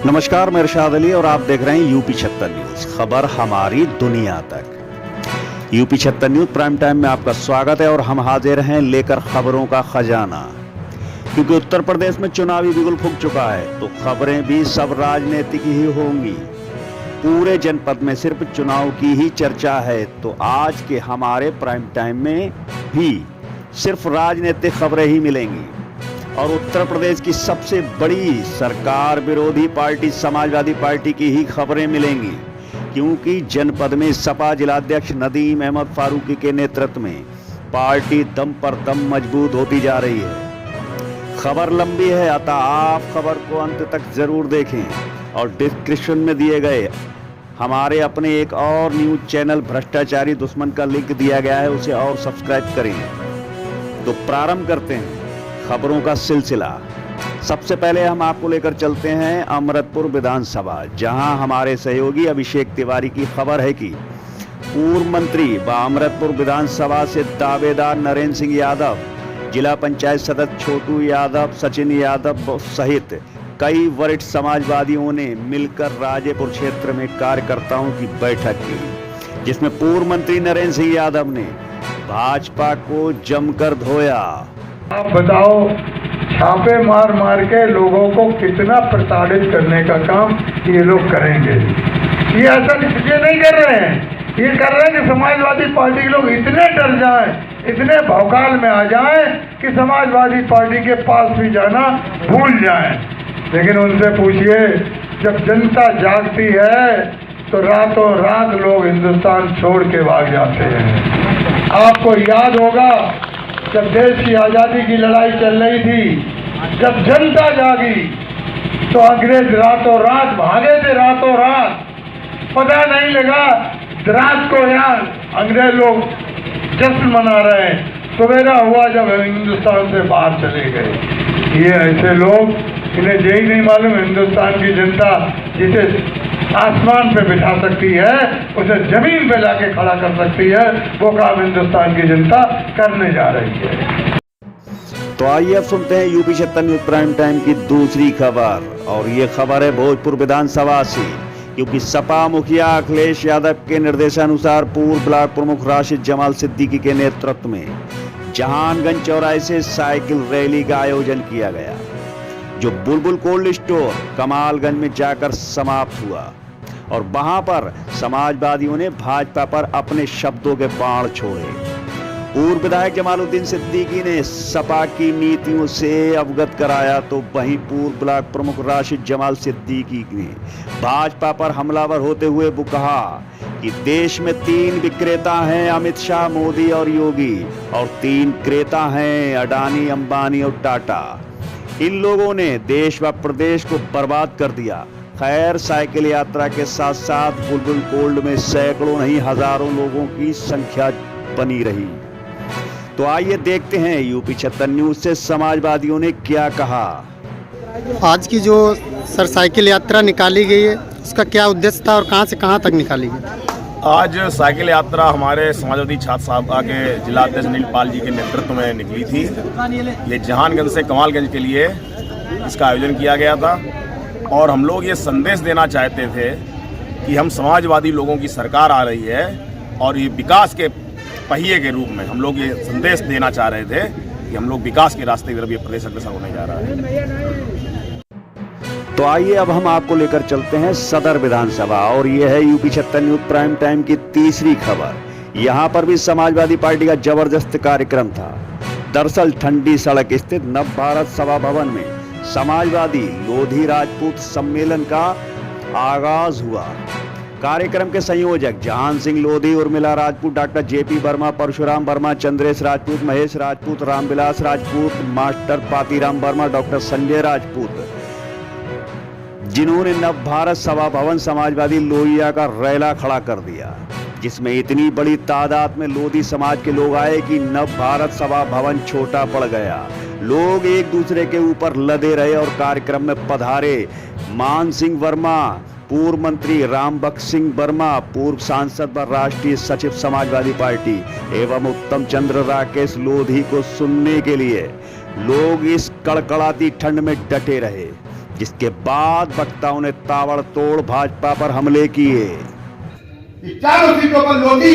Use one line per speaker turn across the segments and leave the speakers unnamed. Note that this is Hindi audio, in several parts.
नमस्कार, मैं इरशाद अली और आप देख रहे हैं यूपी 76 न्यूज, खबर हमारी दुनिया तक। यूपी 76 न्यूज प्राइम टाइम में आपका स्वागत है और हम हाजिर हैं लेकर खबरों का खजाना। क्योंकि उत्तर प्रदेश में चुनावी बिगुल फूंक चुका है तो खबरें भी सब राजनीतिक ही होंगी। पूरे जनपद में सिर्फ चुनाव की ही चर्चा है तो आज के हमारे प्राइम टाइम में भी सिर्फ राजनीतिक खबरें ही मिलेंगी। और उत्तर प्रदेश की सबसे बड़ी सरकार विरोधी पार्टी समाजवादी पार्टी की ही खबरें मिलेंगी, क्योंकि जनपद में सपा जिलाध्यक्ष नदीम अहमद फारूकी के नेतृत्व में पार्टी दम पर दम मजबूत होती जा रही है। खबर लंबी है, अतः आप खबर को अंत तक जरूर देखें और डिस्क्रिप्शन में दिए गए हमारे अपने एक और न्यूज चैनल भ्रष्टाचारी दुश्मन का लिंक दिया गया है, उसे और सब्सक्राइब करें। तो प्रारंभ करते हैं खबरों का सिलसिला। सबसे पहले हम आपको लेकर चलते हैं अमृतपुर विधानसभा, जहां हमारे सहयोगी अभिषेक तिवारी की खबर है कि पूर्व मंत्री व अमृतपुर विधानसभा से दावेदार नरेंद्र सिंह यादव, जिला पंचायत सदस्य छोटू यादव, सचिन यादव सहित कई वरिष्ठ समाजवादियों ने मिलकर राजेपुर क्षेत्र में कार्यकर्ताओं की बैठक की, जिसमें पूर्व मंत्री नरेंद्र सिंह यादव ने भाजपा को जमकर धोया।
आप बताओ, छापे मार मार के लोगों को कितना प्रताड़ित करने का काम ये लोग करेंगे। ये ऐसा इसलिए नहीं कर रहे हैं, ये कर रहे हैं कि समाजवादी पार्टी के लोग इतने डर जाएं, इतने भौकाल में आ जाएं कि समाजवादी पार्टी के पास भी जाना भूल जाएं। लेकिन उनसे पूछिए, जब जनता जागती है तो रातों रात लोग हिंदुस्तान छोड़ के भाग जाते हैं। आपको याद होगा, जब देश की आज़ादी की लड़ाई चल रही थी, जब जनता जागी तो अंग्रेज रातों रात भागे थे। रातों रात पता नहीं लगा, रात को यहाँ अंग्रेज लोग जश्न मना रहे हैं, सवेरा हुआ जब हिंदुस्तान से बाहर चले गए। ये ऐसे लोग, इन्हें यही नहीं मालूम हिंदुस्तान की जनता जिसे आसमान पे बिठा सकती है उसे जमीन पे लाके खड़ा कर सकती है, वो काम हिंदुस्तान की जनता करने जा रही है।
तो आइए अब सुनते हैं यूपी 76 न्यूज प्राइम टाइम की दूसरी खबर, और ये खबर है भोजपुर विधानसभा से। क्योंकि सपा मुखिया अखिलेश यादव के निर्देशानुसार पूर्व ब्लॉक प्रमुख राशिद जमाल सिद्दीकी के नेतृत्व में जहानगंज चौराहे से साइकिल रैली का आयोजन किया गया, जो बुलबुल कोल्ड स्टोर कमालगंज में जाकर समाप्त हुआ। और वहां पर समाजवादियों ने भाजपा पर अपने शब्दों के बाण छोड़े। पूर्व विधायक जमालुद्दीन सिद्दीकी ने सपा की नीतियों से अवगत कराया, तो वहीं पूर्व ब्लॉक प्रमुख राशिद जमाल सिद्दीकी ने भाजपा पर हमलावर होते हुए वो कहा कि देश में 3 विक्रेता हैं, अमित शाह, मोदी और योगी, और 3 क्रेता हैं, अडानी, अंबानी और टाटा। इन लोगों ने देश व प्रदेश को बर्बाद कर दिया। खैर, साइकिल यात्रा के साथ साथ बुलबुल कोल्ड में सैकड़ों नहीं हजारों लोगों की संख्या बनी रही। तो आइए देखते हैं यूपी 76 न्यूज से समाजवादियों ने क्या कहा।
आज की जो सर साइकिल यात्रा निकाली गई है, उसका क्या उद्देश्य था और कहां से कहां तक निकाली गई?
आज साइकिल यात्रा हमारे समाजवादी छात्र सभा के जिला अध्यक्ष अनिल पाल जी के नेतृत्व में निकली थी। ये जहानगंज से कमालगंज के लिए इसका आयोजन किया गया था, और हम लोग ये संदेश देना चाहते थे कि हम समाजवादी लोगों की सरकार आ रही है, और ये विकास के पहिए के रूप में हम लोग ये संदेश देना चाह रहे थे कि हम लोग विकास के रास्ते की तरफ ये प्रदेश अग्रसर होने जा रहा है।
तो आइए अब हम आपको लेकर चलते हैं सदर विधानसभा, और ये है यूपी 76 न्यूज प्राइम टाइम की तीसरी खबर। यहाँ पर भी समाजवादी पार्टी का जबरदस्त कार्यक्रम था। दरअसल ठंडी सड़क स्थित नव भारत सभा भवन में समाजवादी लोधी राजपूत सम्मेलन का आगाज हुआ। कार्यक्रम के संयोजक Jahan Singh Lodhi, Urmila Rajput, doctor JP Verma, Parshuram Verma, Chandresh Rajput, Mahesh Rajput, Ramvilas Rajput, master Patiram Verma, doctor Sanjay Rajput, जिन्होंने नव भारत सभा भवन समाजवादी लोहिया का रैला खड़ा कर दिया, जिसमें इतनी बड़ी तादाद में लोधी समाज के लोग आए कि नव भारत सभा भवन छोटा पड़ गया। लोग एक दूसरे के ऊपर लदे रहे और कार्यक्रम में पधारे मान सिंह वर्मा, पूर्व मंत्री रामबख्श सिंह वर्मा, पूर्व सांसद व राष्ट्रीय सचिव समाजवादी पार्टी एवं उत्तम चंद्र राकेश लोधी को सुनने के लिए लोग इस कड़कड़ाती ठंड में डटे रहे। जिसके बाद वक्ताओं ने ताबड़तोड़ भाजपा पर हमले किए।
इस चारों सीटों पर लोधी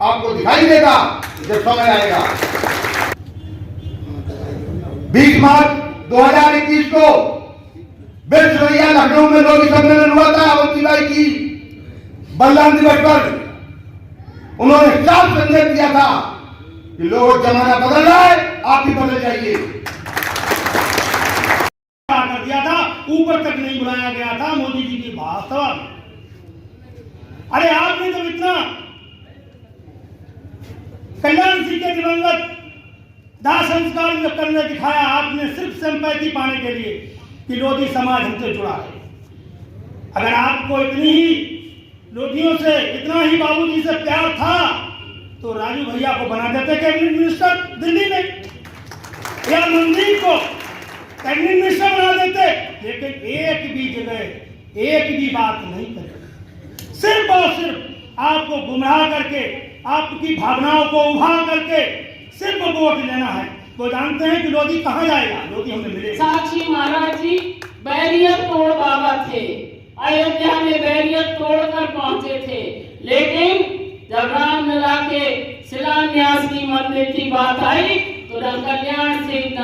आपको दिखाई देगा जब समय आएगा। 20 मार्च 2021 को बेलसरैया लखनऊ में लोधी सम्मेलन हुआ था। अवंतीबाई की बलिदान दिवस पर उन्होंने साफ संदेश दिया था कि लोग जमाना बदल रहा है, आप भी बदल जाइए।
कर दिया था, ऊपर तक नहीं बुलाया गया था मोदी जी की भाषा। अरे आपने तो इतना कल्याण सिंह के दिवंगत दाह संस्कार में करने दिखाया आपने सिर्फ सिंपैथी पाने के लिए कि लोधी समाज हमसे जुड़ा है। अगर आपको इतनी ही लोधियों से, इतना ही बाबूजी से प्यार था तो राजू भैया को बना देते कैबिनेट मिनिस्टर दिल्ली में, या मंदिर को कैबिनेट मिनिस्टर बना देते। लेकिन एक भी जगह एक भी बात नहीं करे, सिर्फ और सिर्फ आपको गुमराह करके, आपकी भावनाओं को उभार करके सिर्फ वोट लेना है। वो जानते हैं कि लोधी कहाँ जाएगा, लोधी हमें मिलेगा।
साक्षी महाराज जी बैरियर तोड़ बाबा थे, अयोध्या में बैरियर तोड़कर पहुंचे थे। लेकिन जब रामलला के शिलान्यास की मंदिर की बात आई तो न कल्याण सिंह, न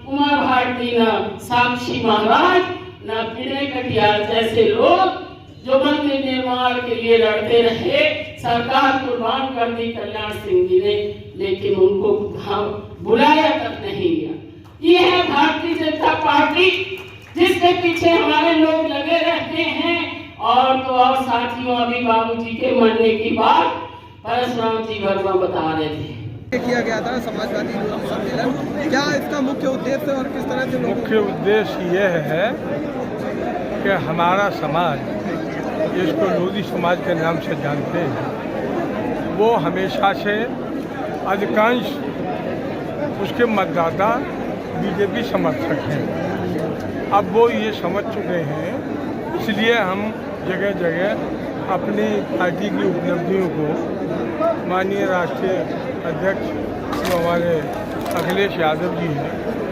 उमा भारती, न साक्षी महाराज, न विनय कटियार जैसे लोग जो मंदिर निर्माण के लिए लड़ते रहे, सरकार कुर्बान कर दी कल्याण सिंह जी ने, लेकिन उनको बुलाया तक नहीं गया। ये है भारतीय जनता पार्टी जिसके पीछे हमारे लोग लगे रहते हैं। और तो और साथियों, अभी बाबूजी के मरने की बात परशुराम जी वर्मा बता रहे थे।
किया गया था समाजवादी सम्मेलन, क्या इसका मुख्य उद्देश्य और किस तरह से?
मुख्य उद्देश्य यह है कि हमारा समाज, जिसको लोधी समाज के नाम से जानते हैं, वो हमेशा से अधिकांश उसके मतदाता बीजेपी समर्थक हैं। अब वो ये समझ चुके हैं, इसलिए हम जगह जगह अपनी पार्टी की उपलब्धियों को माननीय राष्ट्रीय अध्यक्ष जो हमारे अखिलेश यादव जी हैं,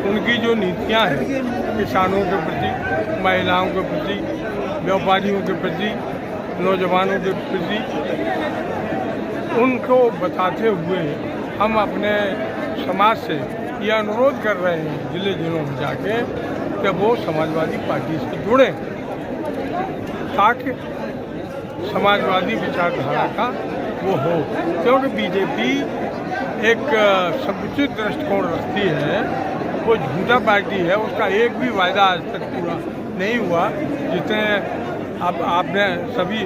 उनकी जो नीतियां हैं किसानों के प्रति, महिलाओं के प्रति, व्यापारियों के प्रति, नौजवानों के प्रति, उनको बताते हुए हम अपने समाज से ये अनुरोध कर रहे हैं जिले जिलों में जाके कि वो समाजवादी पार्टी से जुड़ें, ताकि समाजवादी विचारधारा का वो हो। क्योंकि बीजेपी एक संकुचित दृष्टिकोण रखती है, वो झूठा पार्टी है, उसका एक भी वायदा आज तक पूरा नहीं हुआ। जितने अब आपने सभी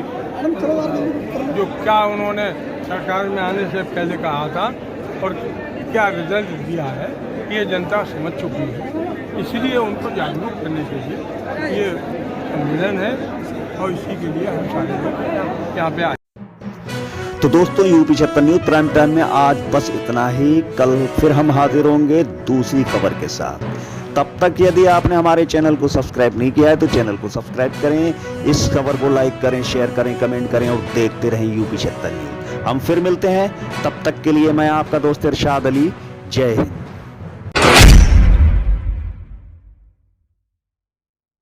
जो क्या उन्होंने सरकार में आने से पहले कहा था और क्या रिजल्ट दिया है, ये जनता समझ चुकी है। इसलिए उनको जागरूक करने के लिए ये सम्मेलन है और इसी के लिए हम सारे लोग यहाँ पे आए।
तो दोस्तों, यूपी 76 न्यूज प्राइम टाइम में आज बस इतना ही। कल फिर हम हाजिर होंगे दूसरी खबर के साथ। तब तक यदि आपने हमारे चैनल को सब्सक्राइब नहीं किया है तो चैनल को सब्सक्राइब करें, इस खबर को लाइक करें, शेयर करें, कमेंट करें और देखते रहें यूपी 76 न्यूज। हम फिर मिलते हैं, तब तक के लिए मैं आपका दोस्त इरशाद अली। जय हिंद।